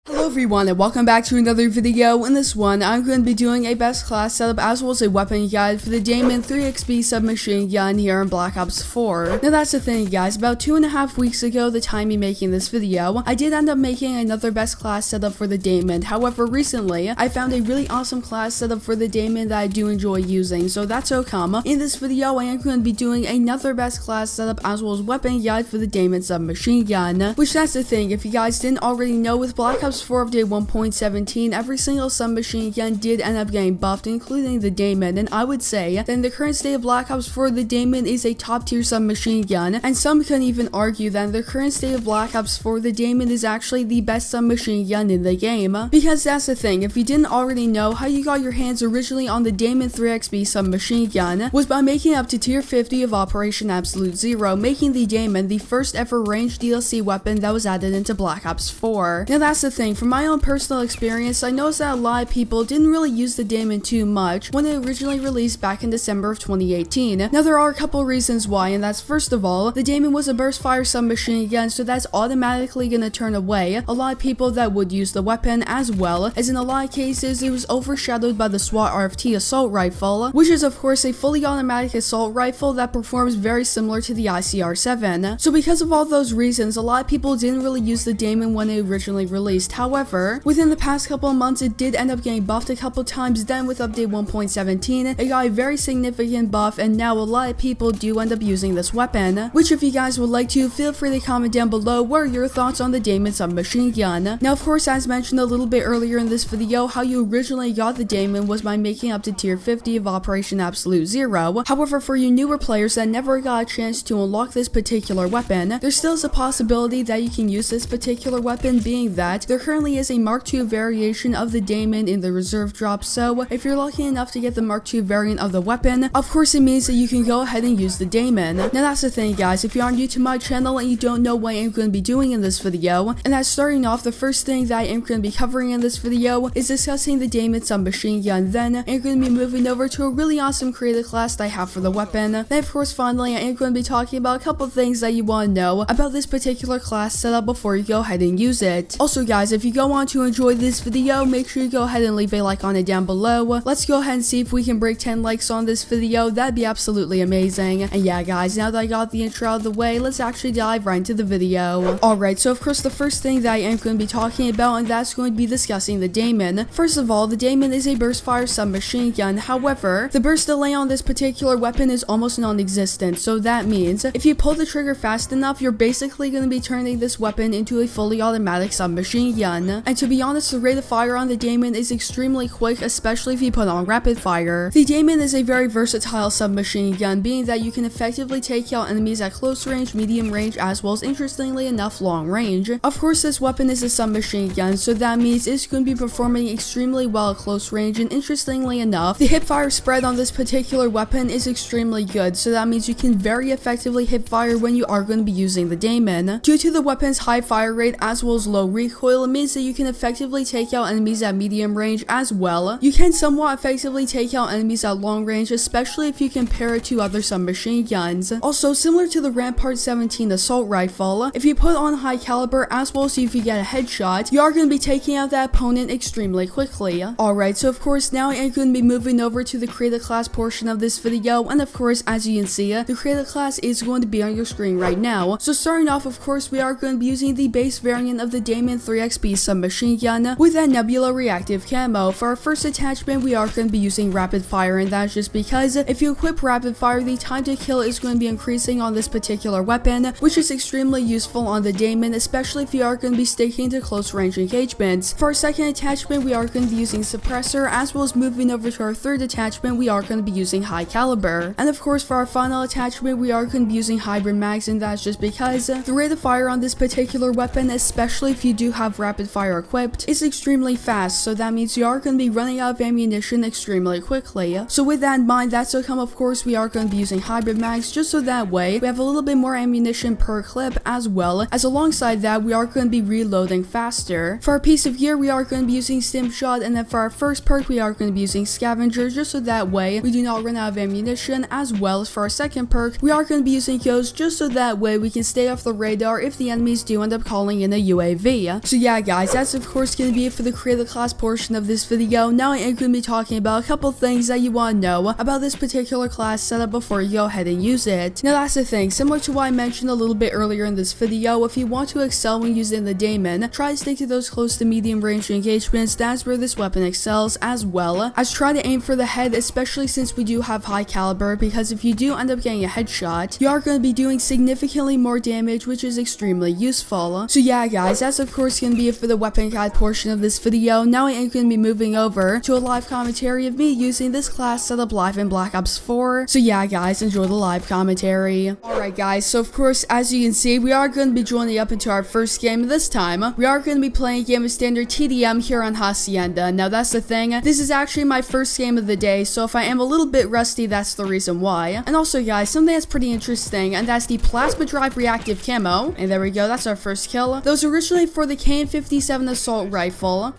Hello everyone and welcome back to another video. In this one, I'm going to be doing a best class setup as well as a weapon guide for the Daemon 3XB submachine gun here in Black Ops 4. Now that's the thing guys, about 2.5 weeks ago, the time of making this video, I did end up making another best class setup for the Daemon. However, recently, I found a really awesome class setup for the Daemon that I do enjoy using, so that's how come. In this video, I am going to be doing another best class setup as well as weapon guide for the Daemon submachine gun. Which that's the thing, if you guys didn't already know, with Black Ops 4 update 1.17, every single submachine gun did end up getting buffed, including the Daemon, and I would say that in the current state of Black Ops 4, the Daemon is a top tier submachine gun, and some can even argue that in the current state of Black Ops 4, the Daemon is actually the best submachine gun in the game. Because that's the thing, if you didn't already know, how you got your hands originally on the Daemon 3XB submachine gun was by making up to tier 50 of Operation Absolute Zero, making the Daemon the first ever ranged DLC weapon that was added into Black Ops 4. Now that's the thing, from my own personal experience, I noticed that a lot of people didn't really use the Daemon too much when it originally released back in December of 2018. Now there are a couple reasons why, and that's first of all, the Daemon was a burst fire submachine gun, so that's automatically gonna turn away a lot of people that would use the weapon, as well as in a lot of cases it was overshadowed by the SWAT RFT assault rifle, which is of course a fully automatic assault rifle that performs very similar to the ICR-7. So because of all those reasons, a lot of people didn't really use the Daemon when it originally released. However, within the past couple of months, it did end up getting buffed a couple times. Then with update 1.17, it got a very significant buff, and now a lot of people do end up using this weapon, which if you guys would like to, feel free to comment down below what are your thoughts on the Daemon submachine gun. Now of course, as mentioned a little bit earlier in this video, how you originally got the Daemon was by making up to tier 50 of Operation Absolute Zero. However, for you newer players that never got a chance to unlock this particular weapon, there still is a possibility that you can use this particular weapon, being that there currently is a Mark II variation of the Daemon in the reserve drop. So if you're lucky enough to get the Mark II variant of the weapon, of course it means that you can go ahead and use the Daemon. Now that's the thing guys, if you are new to my channel and you don't know what I'm going to be doing in this video, and that's starting off, the first thing that I am going to be covering in this video is discussing the Daemon submachine gun. Then I'm going to be moving over to a really awesome creative class that I have for the weapon. Then of course finally I am going to be talking about a couple things that you want to know about this particular class setup before you go ahead and use it. Also guys, if you go on to enjoy this video, make sure you go ahead and leave a like on it down below. Let's go ahead and see if we can break 10 likes on this video. That'd be absolutely amazing. And yeah guys, now that I got the intro out of the way, let's actually dive right into the video. Alright, so of course the first thing that I am going to be talking about, and that's going to be discussing the Daemon. First of all, the Daemon is a burst fire submachine gun. However, the burst delay on this particular weapon is almost non-existent, so that means if you pull the trigger fast enough, you're basically going to be turning this weapon into a fully automatic submachine gun. And to be honest, the rate of fire on the Daemon is extremely quick, especially if you put on rapid fire. The Daemon is a very versatile submachine gun, being that you can effectively take out enemies at close range, medium range, as well as interestingly enough long range. Of course, this weapon is a submachine gun, so that means it's going to be performing extremely well at close range, and interestingly enough, the hip fire spread on this particular weapon is extremely good, so that means you can very effectively hip fire when you are going to be using the Daemon. Due to the weapon's high fire rate as well as low recoil, it means that you can effectively take out enemies at medium range as well. You can somewhat effectively take out enemies at long range, especially if you compare it to other submachine guns. Also, similar to the Rampart 17 assault rifle, if you put on high caliber as well as if you get a headshot, you are going to be taking out that opponent extremely quickly. Alright, so of course now I am going to be moving over to the creative class portion of this video, and of course as you can see, the creative class is going to be on your screen right now. So starting off, of course, we are going to be using the base variant of the Daemon 3XB submachine gun with that Nebula reactive camo. For our first attachment, we are going to be using rapid fire, and that's just because if you equip rapid fire, the time to kill is going to be increasing on this particular weapon, which is extremely useful on the Daemon, especially if you are going to be sticking to close range engagements. For our second attachment, we are going to be using suppressor, as well as moving over to our third attachment, we are going to be using high caliber. And of course, for our final attachment, we are going to be using hybrid mags, and that's just because the rate of fire on this particular weapon, especially if you do have rapid fire equipped, is extremely fast, so that means you are going to be running out of ammunition extremely quickly. So with that in mind, that's how come of course we are going to be using hybrid mags, just so that way we have a little bit more ammunition per clip, as well as alongside that we are going to be reloading faster. For our piece of gear, we are going to be using stim shot, and then for our first perk we are going to be using scavenger, just so that way we do not run out of ammunition, as well as for our second perk we are going to be using ghost, just so that way we can stay off the radar if the enemies do end up calling in a UAV. So yeah guys, guys, that's of course going to be it for the create a class portion of this video. Now I am going to be talking about a couple things that you want to know about this particular class setup before you go ahead and use it. Now that's the thing, similar to what I mentioned a little bit earlier in this video, if you want to excel when using the Daemon, try to stick to those close to medium range engagements. That's where this weapon excels, as well as try to aim for the head, especially since we do have high caliber, because if you do end up getting a headshot, you are going to be doing significantly more damage, which is extremely useful. So yeah guys, that's of course going to be it for the weapon guide portion of this video. Now I am going to be moving over to a live commentary of me using this class setup live in Black Ops 4. So yeah guys, enjoy the live commentary. Alright guys, so of course as you can see, we are going to be joining up into our first game. This time, we are going to be playing a game of standard TDM here on Hacienda. Now that's the thing, this is actually my first game of the day, so if I am a little bit rusty, that's the reason why. And also guys, something that's pretty interesting, and that's the plasma drive reactive camo. And there we go, that's our first kill. Those originally for the KN-57 assault rifle.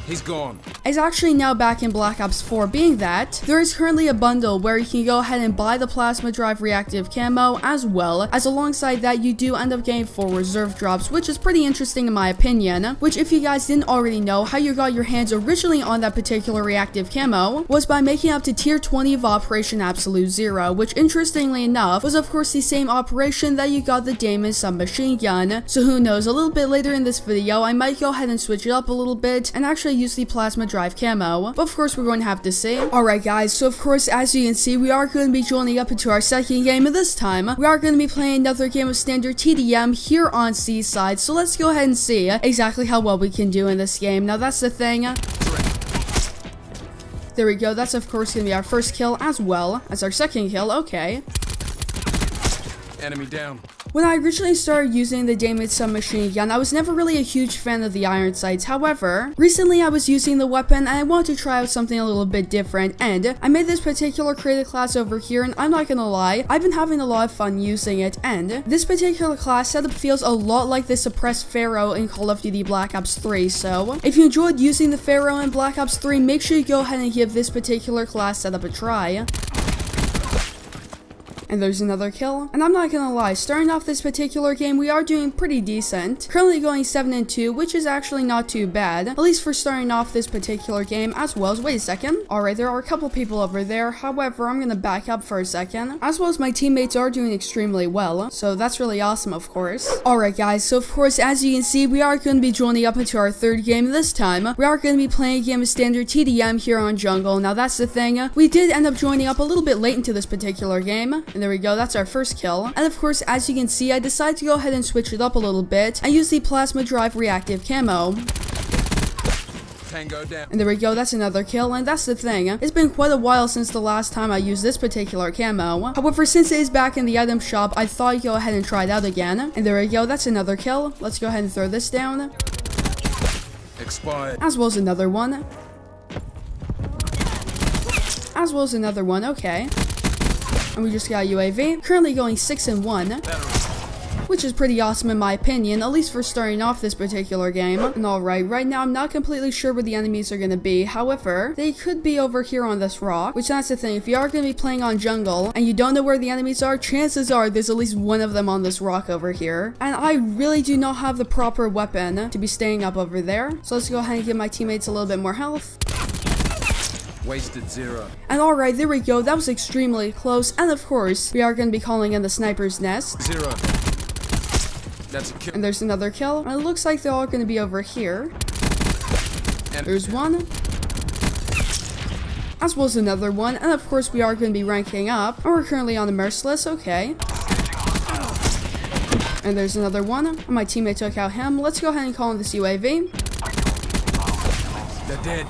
He's gone. It's actually now back in Black Ops 4, being that there is currently a bundle where you can go ahead and buy the plasma drive reactive camo, as well as alongside that you do end up getting 4 reserve drops, which is pretty interesting in my opinion. Which, if you guys didn't already know, how you got your hands originally on that particular reactive camo was by making up to tier 20 of Operation Absolute Zero, which interestingly enough was of course the same operation that you got the Daemon submachine gun. So who knows, a little bit later in this video I might go ahead and switch it up a little bit and actually use the plasma drive camo, but of course we're going to have to see. Alright guys, so of course as you can see, we are going to be joining up into our second game, and this time we are going to be playing another game of standard TDM here on Seaside. So let's go ahead and see exactly how well we can do in this game. Now that's the thing. There we go, that's of course going to be our first kill as well as our second kill. Okay. Enemy down. When I originally started using the Daemon submachine gun, I was never really a huge fan of the iron sights. However, recently I was using the weapon and I wanted to try out something a little bit different, and I made this particular creative class over here, and I'm not gonna lie, I've been having a lot of fun using it. And this particular class setup feels a lot like the suppressed Pharaoh in Call of Duty Black Ops 3. So if you enjoyed using the Pharaoh in Black Ops 3, make sure you go ahead and give this particular class setup a try. And there's another kill. And I'm not gonna lie, starting off this particular game, we are doing pretty decent. Currently going 7-2, which is actually not too bad, at least for starting off this particular game, as well as, wait a second. Alright, there are a couple people over there. However, I'm gonna back up for a second. As well as my teammates are doing extremely well, so that's really awesome, of course. Alright guys, so of course, as you can see, we are gonna be joining up into our third game. This time, we are gonna be playing a game of standard TDM here on Jungle. Now that's the thing, we did end up joining up a little bit late into this particular game. And there we go, that's our first kill. And of course, as you can see, I decided to go ahead and switch it up a little bit and use the plasma drive reactive camo. Tango down. And there we go, that's another kill. And that's the thing, it's been quite a while since the last time I used this particular camo. However, since it is back in the item shop, I thought I'd go ahead and try it out again. And there we go, that's another kill. Let's go ahead and throw this down. Expired. As well as another one. As well as another one, okay. And we just got a UAV. Currently going 6-1, which is pretty awesome in my opinion, at least for starting off this particular game. And alright, right now I'm not completely sure where the enemies are going to be. However, they could be over here on this rock, which that's the thing. If you are going to be playing on Jungle and you don't know where the enemies are, chances are there's at least one of them on this rock over here. And I really do not have the proper weapon to be staying up over there. So let's go ahead and give my teammates a little bit more health. Wasted 0. And alright, there we go, that was extremely close. And of course, we are going to be calling in the sniper's nest. 0. That's a kill. And there's another kill. And it looks like they're all going to be over here. And there's one. As well as another one. And of course, we are going to be ranking up. And we're currently on the Merciless, okay. And there's another one. And my teammate took out him. Let's go ahead and call in this UAV. They're dead.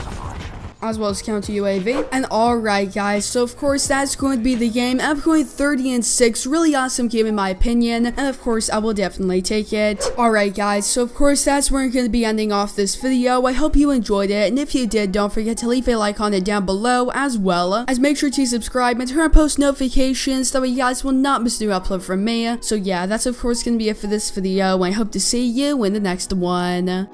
As well as counter UAV. And alright guys, so of course that's going to be the game. I'm going 30-6, really awesome game in my opinion, and of course I will definitely take it. Alright guys, so of course that's where I'm going to be ending off this video. I hope you enjoyed it, and if you did, don't forget to leave a like on it down below, as well as make sure to subscribe and turn on post notifications, that way you guys will not miss a new upload from me. So yeah, that's of course going to be it for this video, and I hope to see you in the next one.